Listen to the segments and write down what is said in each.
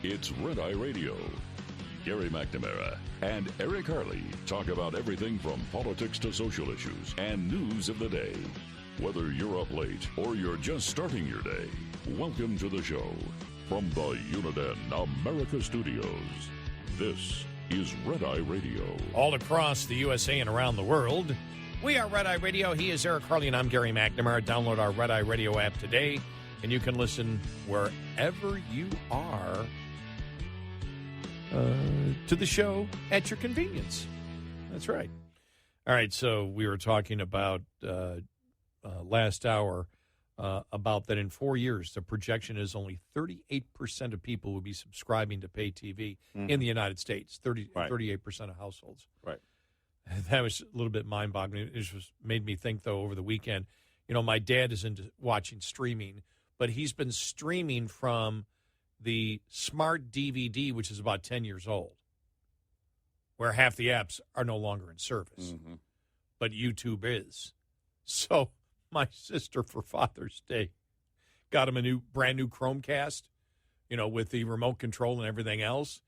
It's Red Eye Radio. Gary McNamara and Eric Harley talk about everything from politics to social issues and news of the day. Whether you're up late or you're just starting your day, welcome to the show. From the Uniden America Studios, this is Red Eye Radio. All across the USA and around the world, we are Red Eye Radio. He is Eric Harley, and I'm Gary McNamara. Download our Red Eye Radio app today, and you can listen wherever you are to the show at your convenience. That's right. All right, so we were talking about last hour about that in 4 years, the projection is only 38% of people will be subscribing to pay TV in the United States, 38% of households. Right. That was a little bit mind-boggling. It just made me think, though, over the weekend, you know, my dad is into watching streaming, but he's been streaming from the smart DVD, which is about 10 years old, where half the apps are no longer in service. Mm-hmm. But YouTube is. So my sister, for Father's Day, got him a brand new Chromecast, you know, with the remote control and everything else.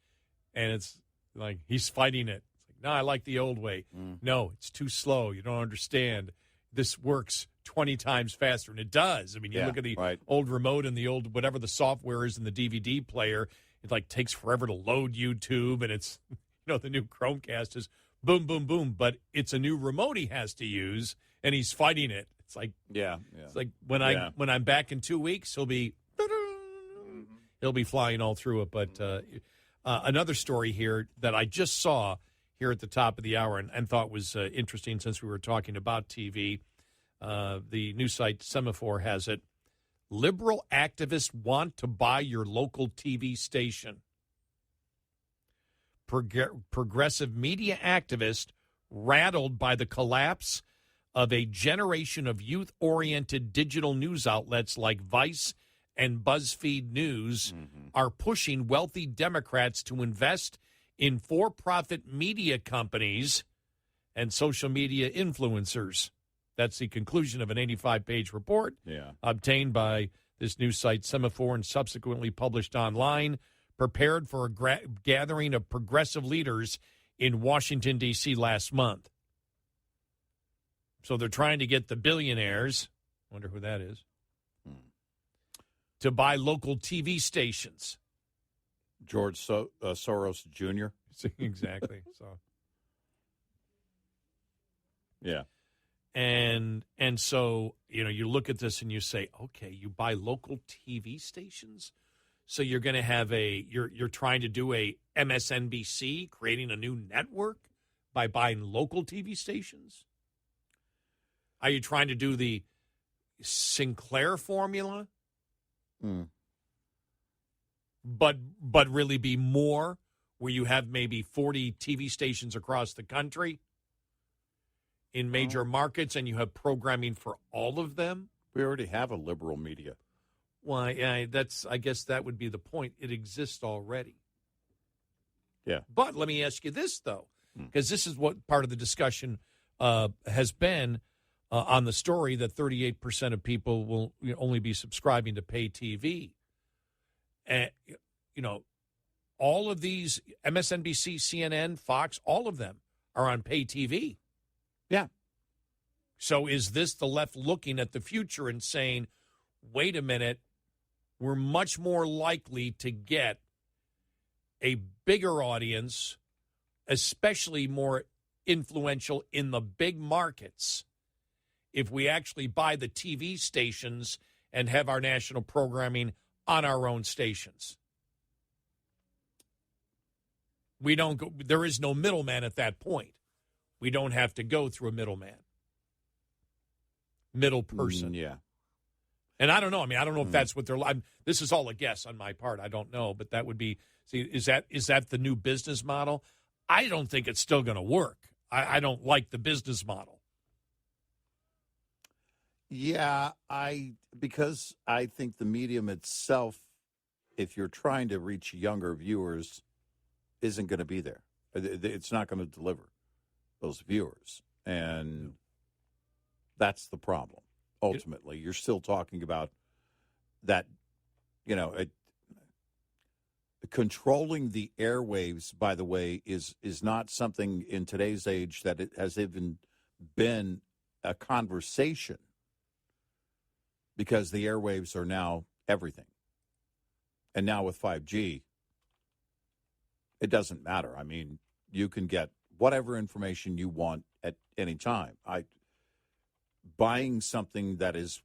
And it's like he's fighting it. It's like, no, I like the old way. No, it's too slow. You don't understand. This works 20 times faster, and it does. I mean, you look at the old remote and the old whatever the software is in the DVD player, it like takes forever to load YouTube, and it's, you know, the new Chromecast is boom, boom, boom, but it's a new remote he has to use, and he's fighting it. It's like it's like when I'm back in 2 weeks, he'll be flying all through it. But another story here that I just saw here at the top of the hour and thought was interesting since we were talking about TV. The news site Semaphore has it. Liberal activists want to buy your local TV station. Progressive media activists rattled by the collapse of a generation of youth-oriented digital news outlets like Vice and BuzzFeed News are pushing wealthy Democrats to invest in for-profit media companies and social media influencers. That's the conclusion of an 85-page report obtained by this news site Semaphore and subsequently published online, prepared for a gathering of progressive leaders in Washington, D.C. last month. So they're trying to get the billionaires, wonder who that is, to buy local TV stations. George Soros Jr. Exactly. So, yeah. And so, you know, you look at this and you say, okay, you buy local TV stations? So you're going to have you're trying to do a MSNBC, creating a new network by buying local TV stations? Are you trying to do the Sinclair formula? But really be more, where you have maybe 40 TV stations across the country in major markets, and you have programming for all of them? We already have a liberal media. Well, I guess that would be the point. It exists already. Yeah. But let me ask you this, though, because this is what part of the discussion has been on the story, that 38% of people will only be subscribing to pay TV. And, you know, all of these, MSNBC, CNN, Fox, all of them are on pay TV. Yeah. So is this the left looking at the future and saying, wait a minute, we're much more likely to get a bigger audience, especially more influential in the big markets, if we actually buy the TV stations and have our national programming on our own stations? There is no middleman at that point. We don't have to go through a middle person. Yeah. And I don't know. I mean, I don't know if that's what they're like. This is all a guess on my part. I don't know. But that would be, see, is that the new business model? I don't think it's still going to work. I don't like the business model. Yeah, because I think the medium itself, if you're trying to reach younger viewers, isn't going to be there. It's not going to deliver those viewers. And that's the problem. Ultimately, you're still talking about that, you know, controlling the airwaves, by the way, is not something in today's age that it has even been a conversation, because the airwaves are now everything. And now with 5G, it doesn't matter. I mean, you can get whatever information you want at any time. Buying something that is,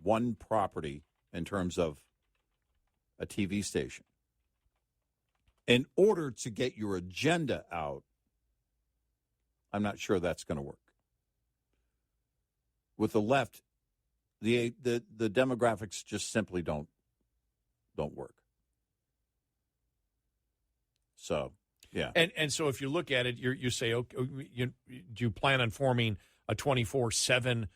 one property in terms of a TV station, in order to get your agenda out, I'm not sure that's going to work. With the left, the demographics just simply don't work. So, yeah. And so if you look at it, you say, okay, do you plan on forming a 24/7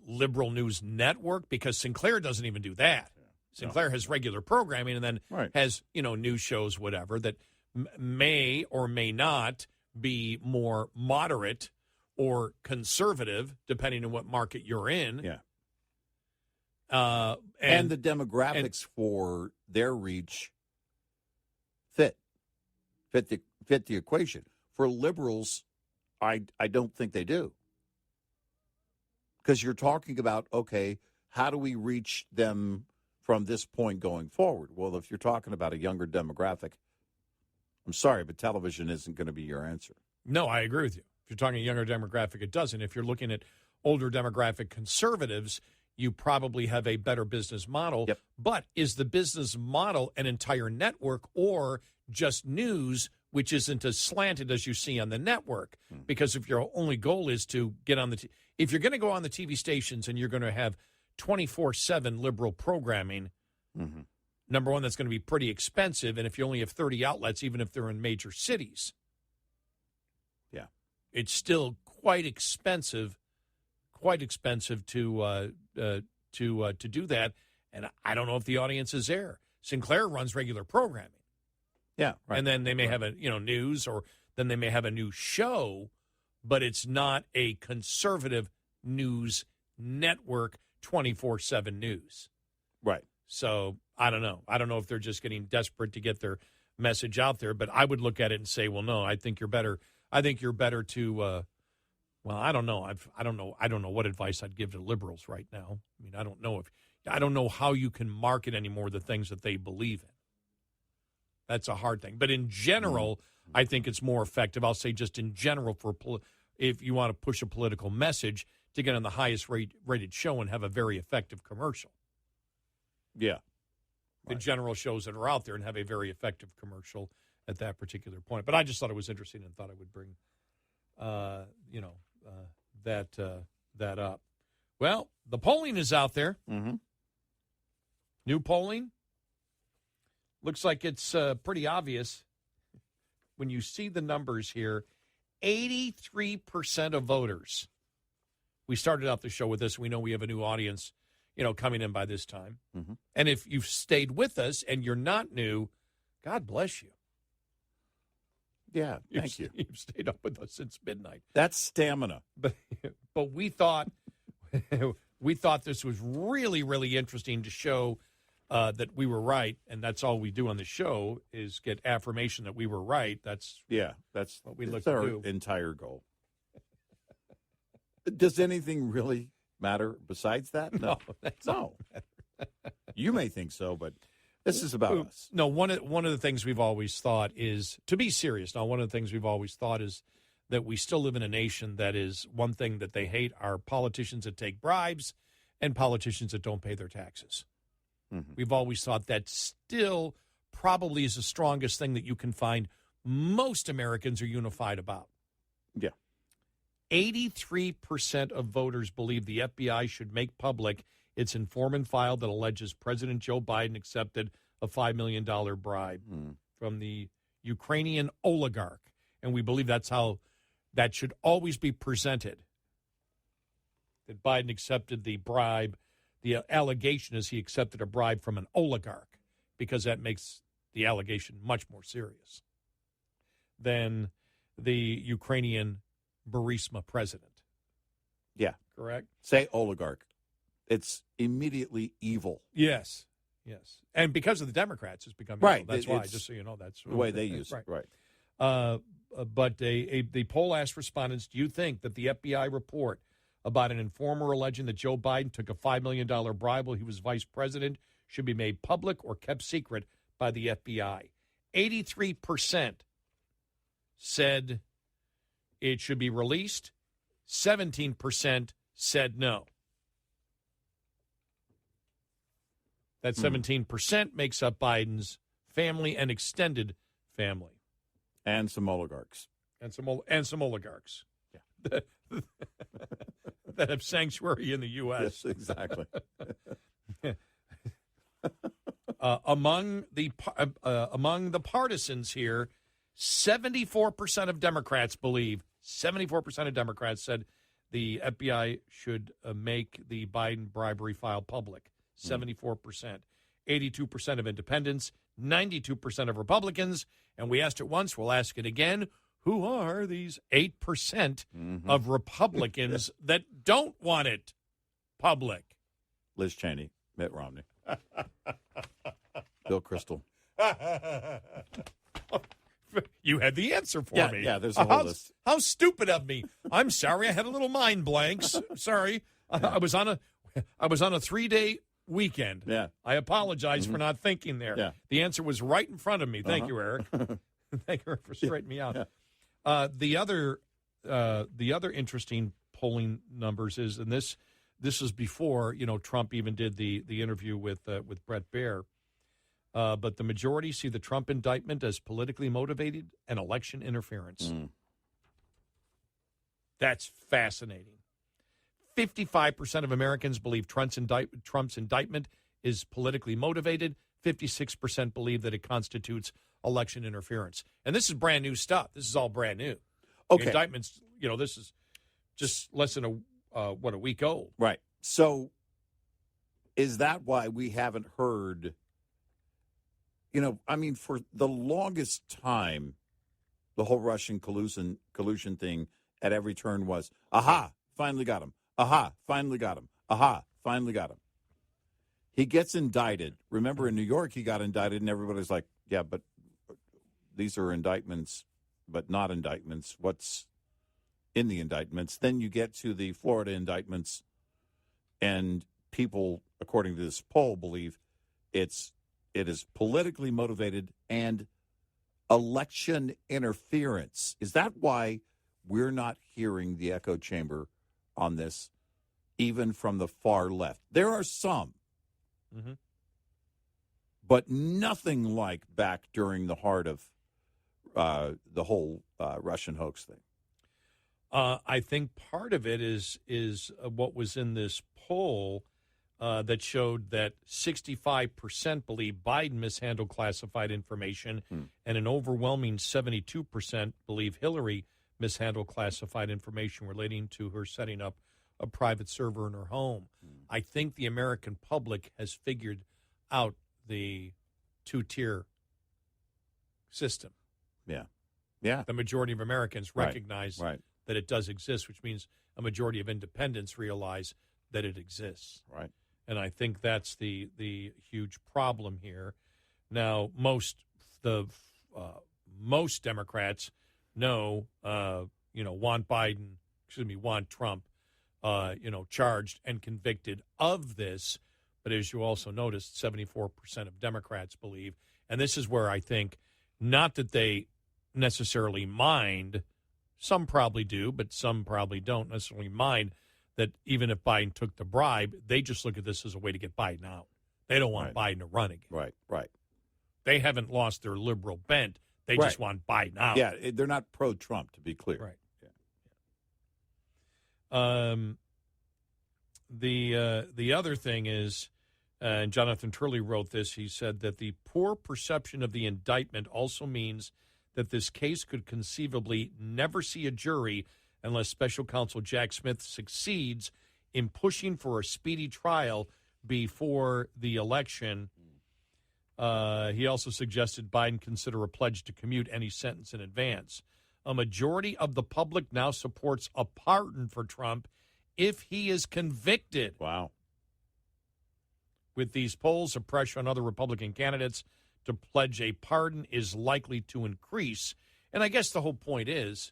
liberal news network? Because Sinclair doesn't even do that. Sinclair has regular programming and then has, news shows, whatever, that may or may not be more moderate or conservative, depending on what market you're in. Yeah. And the demographics for their reach fit the equation. For liberals, I don't think they do. Because you're talking about, okay, how do we reach them from this point going forward? Well, if you're talking about a younger demographic, I'm sorry, but television isn't going to be your answer. No, I agree with you. If you're talking a younger demographic, it doesn't. If you're looking at older demographic conservatives, you probably have a better business model. Yep. But is the business model an entire network or just news, which isn't as slanted as you see on the network? Because if your only goal is to get on if you're going to go on the TV stations and you're going to have 24/7 liberal programming, number one, that's going to be pretty expensive. And if you only have 30 outlets, even if they're in major cities, it's still quite expensive to do that. And I don't know if the audience is there. Sinclair runs regular programming. Yeah, right. And then they may have a news, or then they may have a new show, but it's not a conservative news network, 24/7 news. Right. So I don't know. I don't know if they're just getting desperate to get their message out there, but I would look at it and say, well, no, I think you're better. I think you're better to. Well, I don't know. I don't know what advice I'd give to liberals right now. I mean, I don't know how you can market anymore the things that they believe in. That's a hard thing. But in general, I think it's more effective. I'll say just in general, if you want to push a political message, to get on the highest rated show and have a very effective commercial. Yeah. The general shows that are out there and have a very effective commercial at that particular point. But I just thought it was interesting and thought I would bring, that up. Well, the polling is out there. Mm-hmm. New polling. Looks like it's pretty obvious when you see the numbers here. 83% of voters. We started out the show with this. We know we have a new audience, coming in by this time. Mm-hmm. And if you've stayed with us and you're not new, God bless you. Yeah, thank you. You've stayed up with us since midnight. That's stamina. But we thought this was really, really interesting to show that we were right, and that's all we do on the show is get affirmation that we were right. That's what we look to our do. Entire goal. Does anything really matter besides that? No, that's no. You may think so, but this is about us. No, one of the things we've always thought is, to be serious now, one of the things we've always thought is that we still live in a nation that is, one thing that they hate are politicians that take bribes and politicians that don't pay their taxes. Mm-hmm. We've always thought that still probably is the strongest thing that you can find most Americans are unified about. Yeah. 83% of voters believe the FBI should make public its informant file that alleges President Joe Biden accepted a $5 million bribe from the Ukrainian oligarch. And we believe that's how that should always be presented, that Biden accepted the bribe. The allegation is he accepted a bribe from an oligarch, because that makes the allegation much more serious than the Ukrainian Burisma president. Yeah. Correct? Say oligarch. It's immediately evil. Yes. Yes. And because of the Democrats, it's becoming Right. That's why, It's just so you know, that's the way they use it. Right. But the poll asked respondents, do you think that the FBI report about an informer alleging that Joe Biden took a $5 million bribe while he was vice president should be made public or kept secret by the FBI? 83% said it should be released. 17% said no. That 17% makes up Biden's family and extended family. And some oligarchs. And some oligarchs. Yeah. That have sanctuary in the U.S. Yes, exactly. Among the partisans here, 74% of Democrats believe, 74% of Democrats said the FBI should make the Biden bribery file public. 74%. 82% of independents, 92% of Republicans, and we asked it once, we'll ask it again. Who are these 8% of Republicans that don't want it public? Liz Cheney, Mitt Romney, Bill Kristol. You had the answer for me. Yeah, there's a whole list. How stupid of me. I'm sorry. I had a little mind blanks. Sorry. I was on a 3-day weekend. Yeah. I apologize for not thinking there. Yeah. The answer was right in front of me. Thank you, Eric. Thank you for straightening me out. Yeah. The other interesting polling numbers is, and this is before Trump even did the interview with Bret Baier. But the majority see the Trump indictment as politically motivated and election interference. That's fascinating. 55% of Americans believe Trump's indictment is politically motivated. 56% believe that it constitutes election interference. And this is brand new stuff. This is all brand new. Okay. The indictments, this is just less than a week old. Right. So is that why we haven't heard, for the longest time, the whole Russian collusion thing at every turn was, aha, finally got him. Aha, finally got him. Aha, finally got him. He gets indicted. Remember, in New York, he got indicted, and everybody's like, yeah, but these are indictments, but not indictments. What's in the indictments? Then you get to the Florida indictments, and people, according to this poll, believe it is politically motivated and election interference. Is that why we're not hearing the echo chamber on this, even from the far left? There are some, but nothing like back during the heart of the whole Russian hoax thing. I think part of it is what was in this poll that showed that 65% believe Biden mishandled classified information, and an overwhelming 72% believe Hillary mishandled classified information relating to her setting up a private server in her home. I think the American public has figured out the two-tier system. Yeah. Yeah. The majority of Americans recognize right. that it does exist, which means a majority of independents realize that it exists. Right. And I think that's the huge problem here. Now, most Democrats want Trump, charged and convicted of this. But as you also noticed, 74% of Democrats believe, and this is where I think, not that they necessarily mind, some probably do, but some probably don't necessarily mind, that even if Biden took the bribe, they just look at this as a way to get Biden out. They don't want Biden to run again. Right. They haven't lost their liberal bent. They just want Biden out. Yeah, they're not pro-Trump, to be clear. Right. Yeah. The other thing is, and Jonathan Turley wrote this, he said that the poor perception of the indictment also means that this case could conceivably never see a jury unless special counsel Jack Smith succeeds in pushing for a speedy trial before the election. He also suggested Biden consider a pledge to commute any sentence in advance. A majority of the public now supports a pardon for Trump if he is convicted. Wow. with these polls, the pressure on other Republican candidates to pledge a pardon is likely to increase. And I guess the whole point is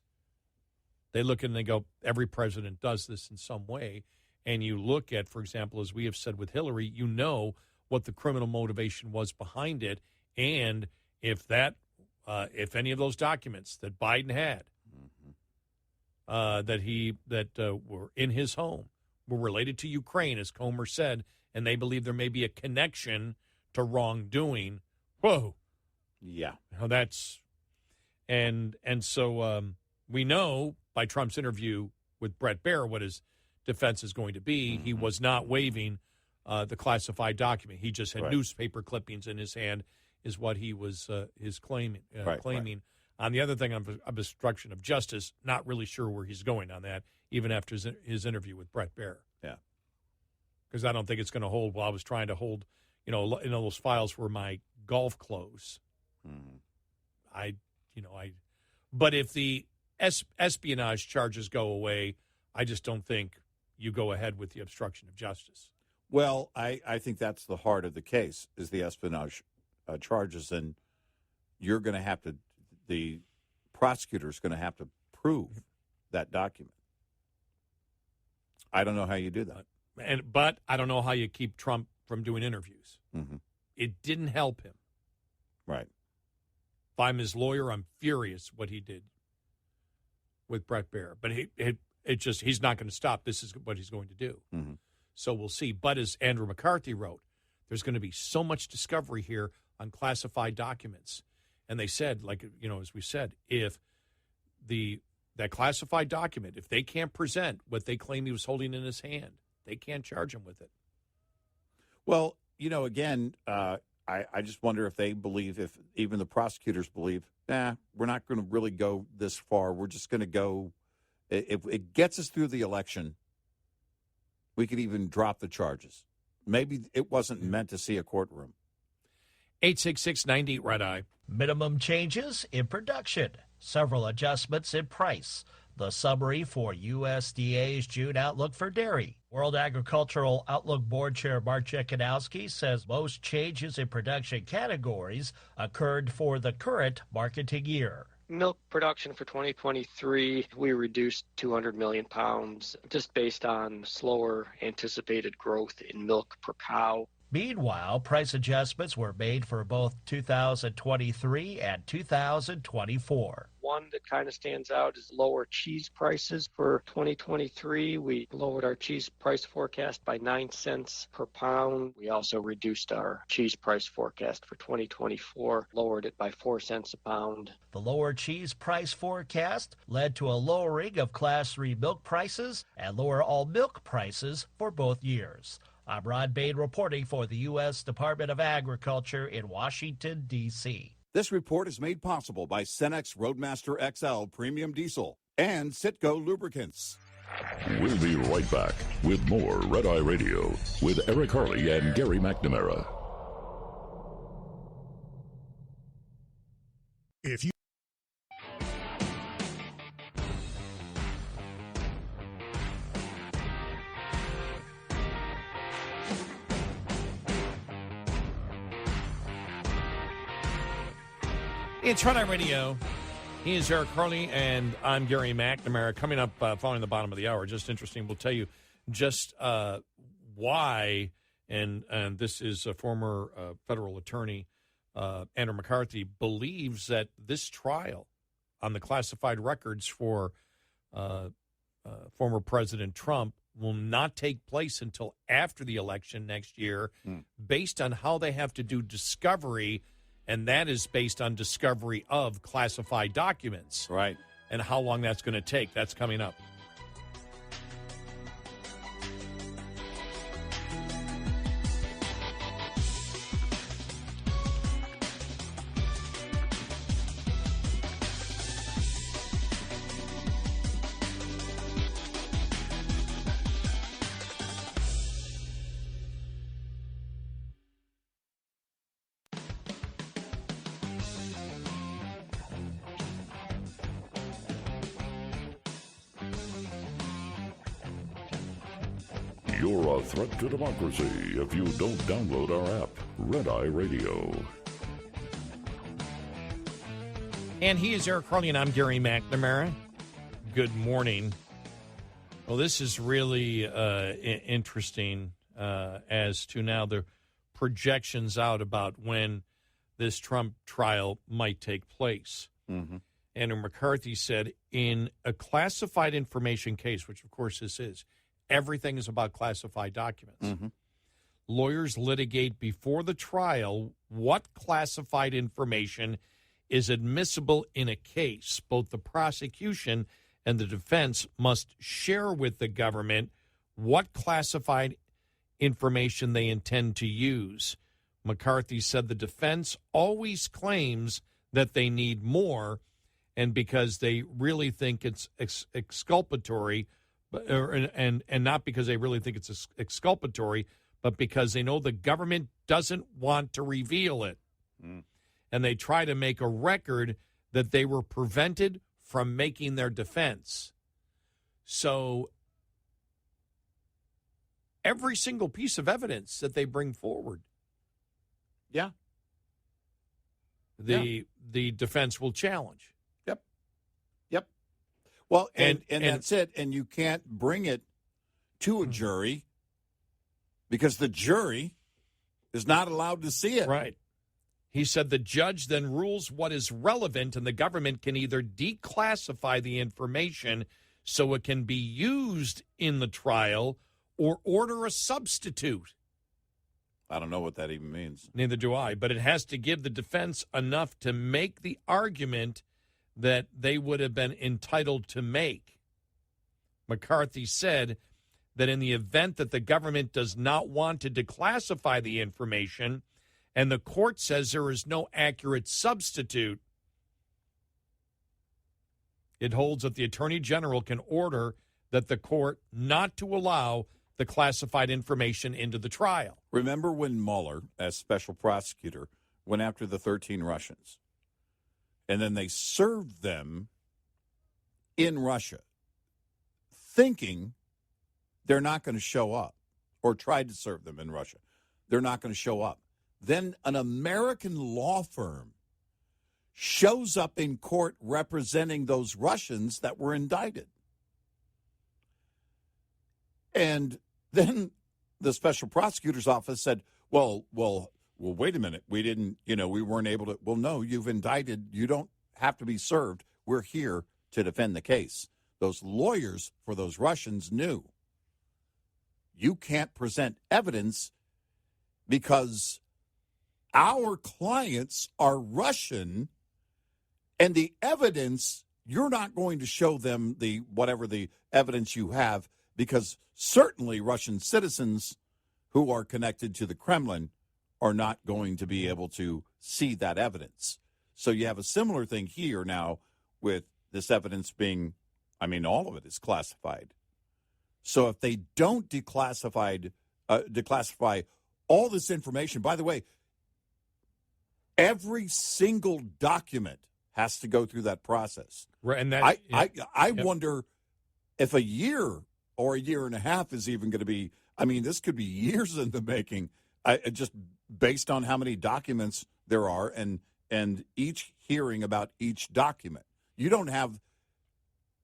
they look and they go, every president does this in some way. And you look at, for example, as we have said with Hillary, you know what the criminal motivation was behind it. And if any of those documents that Biden had that were in his home were related to Ukraine, as Comer said, and they believe there may be a connection to wrongdoing, whoa. Yeah. That's and so we know by Trump's interview with Brett Baer what his defense is going to be. He was not waiving the classified document. He just had newspaper clippings in his hand, is what he was claiming. Right. On the other thing, of obstruction of justice, not really sure where he's going on that, even after his interview with Brett Baer. Yeah. Because I don't think it's going to hold. Well, I was trying to hold, those files were my golf clothes. But if the espionage charges go away, I just don't think you go ahead with the obstruction of justice. Well, I think that's the heart of the case, is the espionage charges, and you're going to have to, the prosecutor's going to have to prove that document. I don't know how you do that. But I don't know how you keep Trump from doing interviews. Mm-hmm. It didn't help him. Right. If I'm his lawyer, I'm furious what he did with Brett Baer. But he's not going to stop. This is what he's going to do. Mm-hmm. So we'll see. But as Andrew McCarthy wrote, there's going to be so much discovery here on classified documents. And they said, as we said, if that classified document, if they can't present what they claim he was holding in his hand, they can't charge him with it. Well, again, I just wonder if they believe, if even the prosecutors believe, we're not going to really go this far. We're just going to go, if it gets us through the election, we could even drop the charges. Maybe it wasn't meant to see a courtroom. 866-98 Red Eye. Minimum changes in production, several adjustments in price. The summary for USDA's June outlook for dairy. World Agricultural Outlook Board Chair Mark Jekanowski says most changes in production categories occurred for the current marketing year. Milk production for 2023, we reduced 200 million pounds just based on slower anticipated growth in milk per cow. Meanwhile, price adjustments were made for both 2023 and 2024. One that kind of stands out is lower cheese prices for 2023. We lowered our cheese price forecast by 9 cents per pound. We also reduced our cheese price forecast for 2024, lowered it by 4 cents a pound. The lower cheese price forecast led to a lowering of Class 3 milk prices and lower all milk prices for both years. I'm Rod Bain reporting for the U.S. Department of Agriculture in Washington, D.C. This report is made possible by Cenex Roadmaster XL Premium Diesel and Citgo Lubricants. We'll be right back with more Red Eye Radio with Eric Harley and Gary McNamara. If you It's Red Eye Radio. He is Eric Harley, and I'm Gary McNamara. Coming up following the bottom of the hour, just interesting. We'll tell you just why, and this is a former federal attorney, Andrew McCarthy, believes that this trial on the classified records for former President Trump will not take place until after the election next year, based on how they have to do discovery. And that is based on discovery of classified documents. Right. And how long that's going to take. That's coming up. You're a threat to democracy if you don't download our app, Red Eye Radio. And he is Eric Carly, and I'm Gary McNamara. Good morning. Well, this is really interesting as to now the projections out about when this Trump trial might take place. Mm-hmm. Andrew McCarthy said in a classified information case, which of course this is, everything is about classified documents. Mm-hmm. Lawyers litigate before the trial what classified information is admissible in a case. Both the prosecution and the defense must share with the government what classified information they intend to use. McCarthy said the defense always claims that they need more, and because they really think it's exculpatory, and not because they really think it's exculpatory, but because they know the government doesn't want to reveal it. Mm. And they try to make a record that they were prevented from making their defense. So every single piece of evidence that they bring forward, Yeah. the defense will challenge. Yep. Well, and And- that's it. And you can't bring it to a jury because the jury is not allowed to see it. Right. He said the judge then rules what is relevant, and the government can either declassify the information so it can be used in the trial or order a substitute. I don't know what that even means. Neither do I, but it has to give the defense enough to make the argument that they would have been entitled to make. McCarthy said that in the event that the government does not want to declassify the information and the court says there is no accurate substitute, it holds that the Attorney General can order that the court not to allow the classified information into the trial. Remember when Mueller, as special prosecutor, went after the 13 Russians, and then they served them in Russia, thinking they're not going to show up, or tried to serve them in Russia. They're not going to show up. Then an American law firm shows up in court representing those Russians that were indicted. And then the special prosecutor's office said, well, wait a minute. We didn't, we weren't able to. Well, no, you've indicted. You don't have to be served. We're here to defend the case. Those lawyers for those Russians knew you can't present evidence because our clients are Russian, and the evidence, you're not going to show them whatever the evidence you have, because certainly Russian citizens who are connected to the Kremlin are not going to be able to see that evidence. So you have a similar thing here now with this evidence being, all of it is classified. So if they don't declassify all this information, by the way, every single document has to go through that process. Right, and I wonder if a year or a year and a half is even going to be. This could be years in the making, just based on how many documents there are, and each hearing about each document. You don't have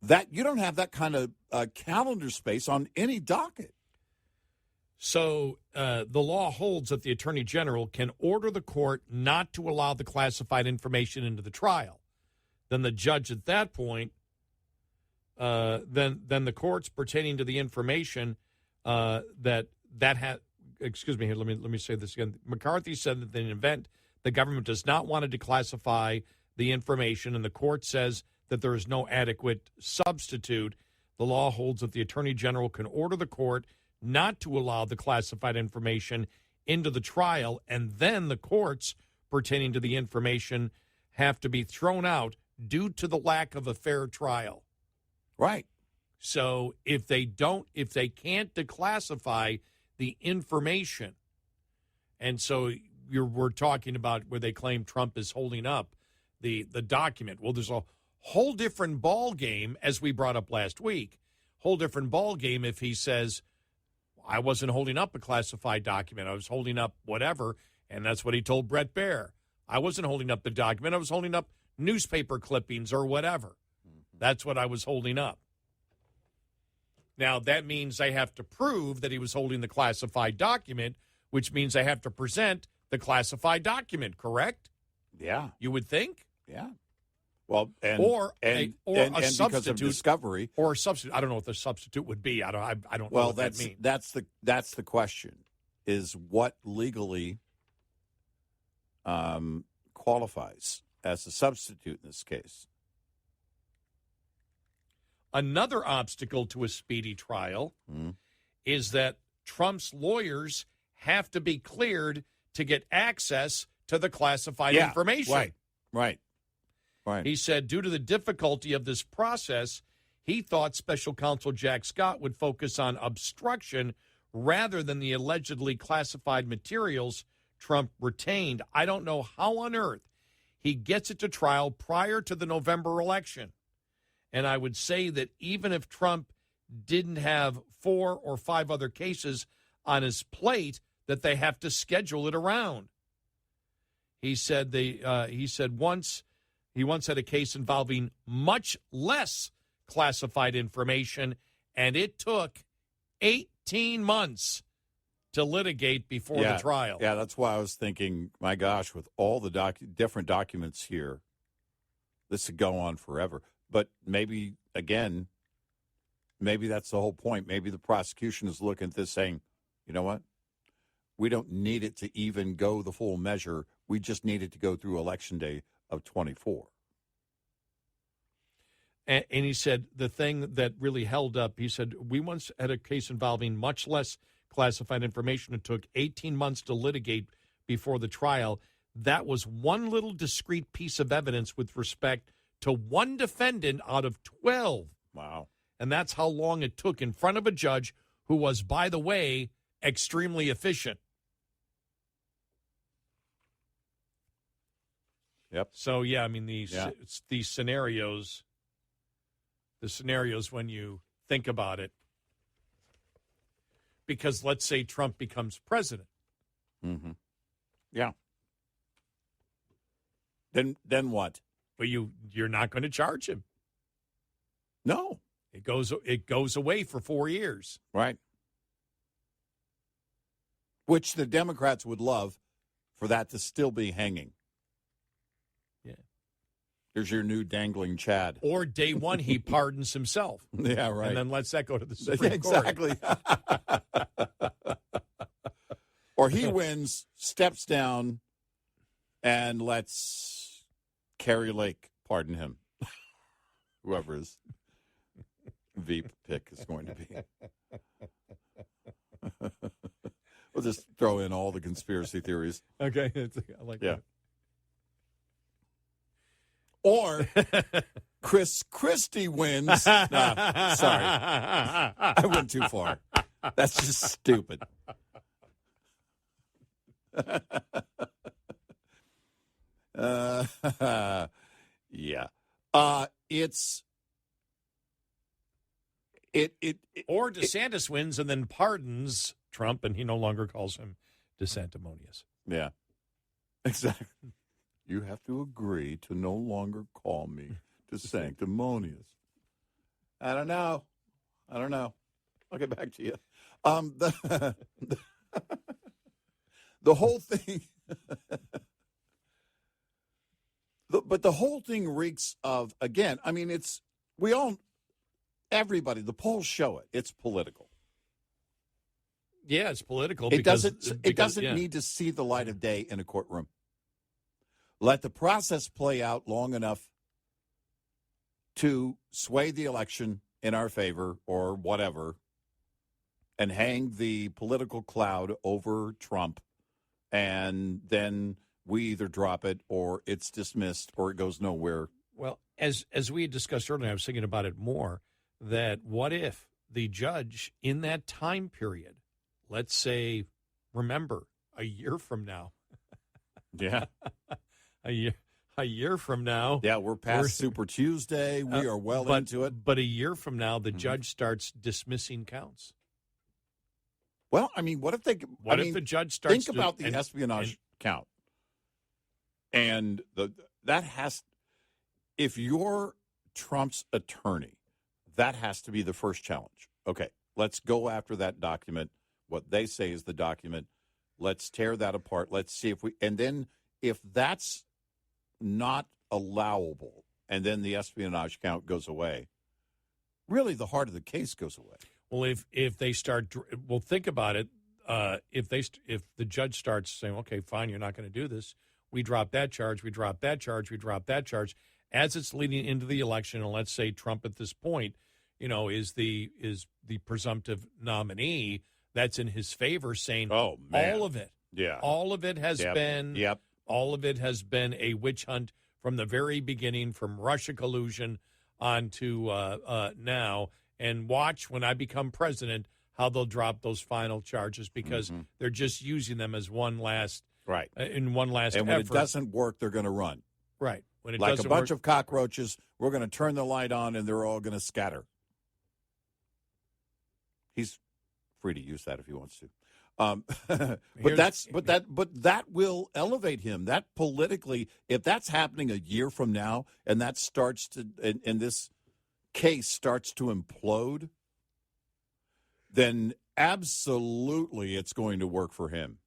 that. You don't have that kind of calendar space on any docket. So the law holds that the Attorney General can order the court not to allow the classified information into the trial. Then the judge at that point, then the courts pertaining to the information excuse me here, let me say this again. McCarthy said that in an event the government does not want to declassify the information and the court says that there is no adequate substitute, the law holds that the Attorney General can order the court not to allow the classified information into the trial, and then the courts pertaining to the information have to be thrown out due to the lack of a fair trial. Right. So if they can't declassify the information, and so we're talking about where they claim Trump is holding up the document. Well, there's a whole different ball game, as we brought up last week. Whole different ball game if he says, I wasn't holding up a classified document. I was holding up whatever, and that's what he told Brett Baer. I wasn't holding up the document. I was holding up newspaper clippings or whatever. That's what I was holding up. Now, that means I have to prove that he was holding the classified document, which means I have to present the classified document, correct? Yeah. You would think? Yeah. Well, and a because substitute of discovery, or a substitute. I don't know what the substitute would be. I don't know well, what that means. that's the question: is what legally qualifies as a substitute in this case? Another obstacle to a speedy trial is that Trump's lawyers have to be cleared to get access to the classified information. Right. He said due to the difficulty of this process, he thought special counsel Jack Scott would focus on obstruction rather than the allegedly classified materials Trump retained. I don't know how on earth he gets it to trial prior to the November election. And I would say that even if Trump didn't have 4 or 5 other cases on his plate, that they have to schedule it around. He said once had a case involving much less classified information, and it took 18 months to litigate before the trial. Yeah, that's why I was thinking, my gosh, with all the different documents here, this could go on forever. But maybe that's the whole point. Maybe the prosecution is looking at this saying, you know what? We don't need it to even go the full measure. We just need it to go through Election Day of 24. And he said the thing that really held up, he said, we once had a case involving much less classified information. It took 18 months to litigate before the trial. That was one little discrete piece of evidence with respect to one defendant out of 12. Wow. And that's how long it took in front of a judge who was, by the way, extremely efficient. Yep. So, yeah, I mean, these scenarios, the scenarios when you think about it, because let's say Trump becomes president. Mm-hmm. Yeah. Then what? But you're not going to charge him. No. It goes away for 4 years. Right. Which the Democrats would love for that to still be hanging. Yeah. There's your new dangling Chad. Or day one, he pardons himself. Yeah, right. And then lets that go to the Supreme Court. Exactly. Or he wins, steps down, and lets Carrie Lake pardon him. Whoever his Veep pick is going to be. We'll just throw in all the conspiracy theories. Okay. I like that. Or Chris Christie wins. No, sorry. I went too far. That's just stupid. Yeah. Or DeSantis wins and then pardons Trump, and he no longer calls him DeSanctimonious. Yeah. Exactly. You have to agree to no longer call me DeSanctimonious. I don't know. I'll get back to you. The whole thing, but the whole thing reeks of, again, I mean, everybody, the polls show it. It's political. Yeah, it's political. It doesn't need to see the light of day in a courtroom. Let the process play out long enough to sway the election in our favor or whatever, and hang the political cloud over Trump, and then we either drop it or it's dismissed or it goes nowhere. Well, as we had discussed earlier, I was thinking about it more, that what if the judge in that time period, let's say, remember, a year from now. Yeah. A year from now. Yeah, we're past Super Tuesday. We are well into it. But a year from now, the judge starts dismissing counts. Well, I mean, what if they? What if the judge starts? Think about the espionage count, and that has. If you're Trump's attorney, that has to be the first challenge. Okay, let's go after that document. What they say is the document. Let's tear that apart. Let's see and then if that's not allowable, and then the espionage count goes away, really the heart of the case goes away. Well, if they start, well, think about it. If the judge starts saying, okay, fine, you're not going to do this, we drop that charge, we drop that charge, we drop that charge, as it's leading into the election, and let's say Trump at this point, is the presumptive nominee, that's in his favor, saying, oh, man. all of it, yeah, all of it has been, all of it has been a witch hunt from the very beginning, from Russia collusion on to now. And watch when I become president how they'll drop those final charges because they're just using them as one last and when effort. It doesn't work, they're going to run. Right. When it like doesn't a bunch work, of cockroaches, we're going to turn the light on and they're all going to scatter. He's free to use that if he wants to. But that will elevate him. That politically, if that's happening a year from now, and that starts to, and this case starts to implode, then absolutely it's going to work for him.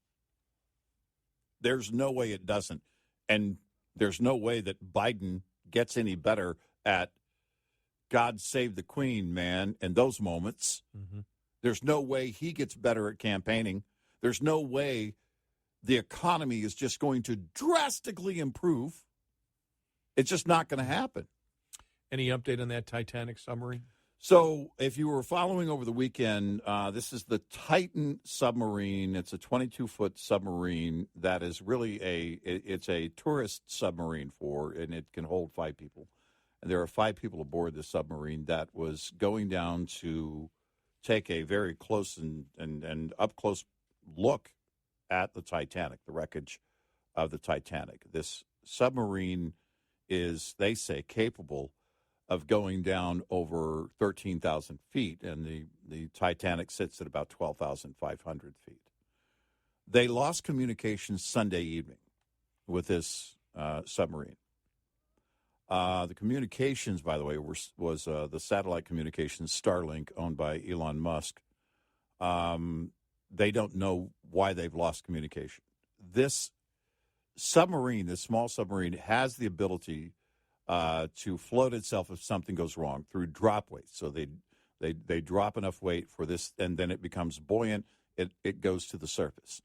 There's no way it doesn't, and there's no way that Biden gets any better at God save the Queen, man, in those moments. Mm-hmm. There's no way he gets better at campaigning. There's no way the economy is just going to drastically improve. It's just not going to happen. Any update on that Titanic submarine? So if you were following over the weekend, this is the Titan submarine. It's a 22-foot submarine that is really it's a tourist submarine and it can hold 5 people. And there are 5 people aboard the submarine that was going down to take a very close and up-close look at the Titanic, the wreckage of the Titanic. This submarine is, they say, capable of going down over 13,000 feet, and the Titanic sits at about 12,500 feet. They lost communication Sunday evening with this submarine. The communications, by the way, was the satellite communications Starlink, owned by Elon Musk. They don't know why they've lost communication. This submarine, this small submarine, has the ability to float itself if something goes wrong through drop weight. So they drop enough weight for this, and then it becomes buoyant. It goes to the surface.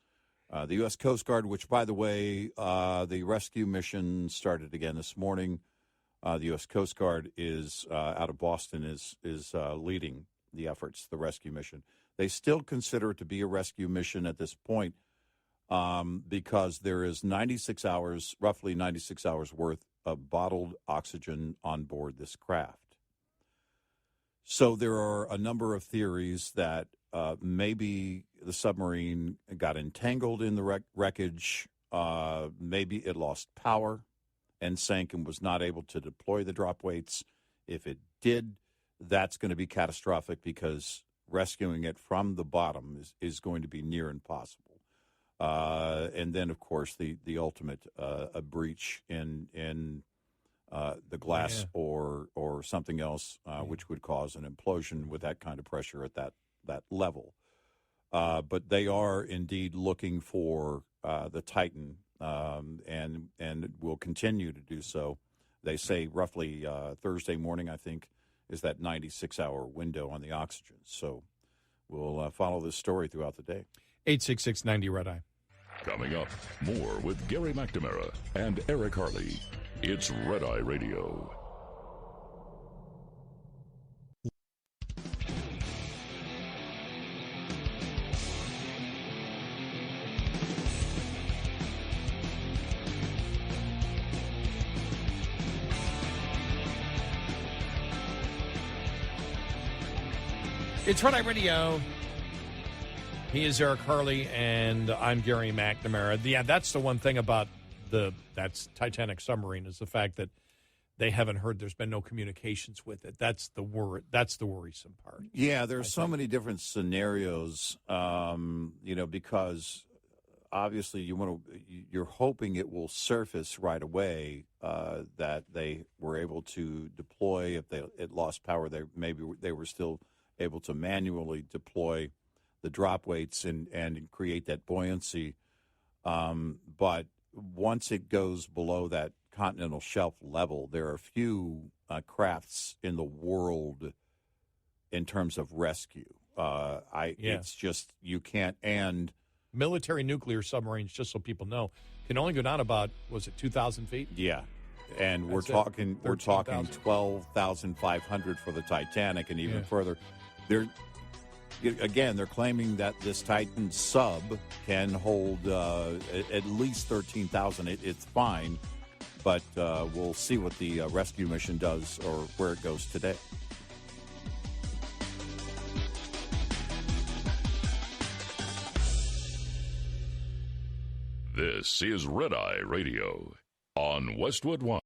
The U.S. Coast Guard, which, by the way, the rescue mission started again this morning. The U.S. Coast Guard is out of Boston, is leading the efforts, the rescue mission. They still consider it to be a rescue mission at this point because there is roughly 96 hours worth of bottled oxygen on board this craft. So there are a number of theories that maybe the submarine got entangled in the wreckage, maybe it lost power and sank and was not able to deploy the drop weights. If it did, that's going to be catastrophic because rescuing it from the bottom is going to be near impossible. And then, of course, the ultimate a breach in the glass or something else, which would cause an implosion with that kind of pressure at that level. But they are indeed looking for the Titan, and will continue to do so. They say roughly Thursday morning, I think, is that 96-hour window on the oxygen. So we'll follow this story throughout the day. 866-90 Red Eye. Coming up, more with Gary McNamara and Eric Harley. It's Red Eye Radio. It's Red Eye Radio. He is Eric Harley, and I'm Gary McNamara. Yeah, that's the one thing about that's Titanic submarine is the fact that they haven't heard. There's been no communications with it. That's the worrisome part. Yeah, there's so many different scenarios, because obviously you're hoping it will surface right away, that they were able to deploy. If it lost power, they were still able to manually deploy the drop weights and create that buoyancy. But once it goes below that continental shelf level, there are a few crafts in the world in terms of rescue. It's just you can't. And military nuclear submarines, just so people know, can only go down about 2,000 feet? Yeah, and we're talking 12,500 for the Titanic, and even further. They're claiming that this Titan sub can hold at least 13,000. It's fine. But we'll see what the rescue mission does or where it goes today. This is Red Eye Radio on Westwood One.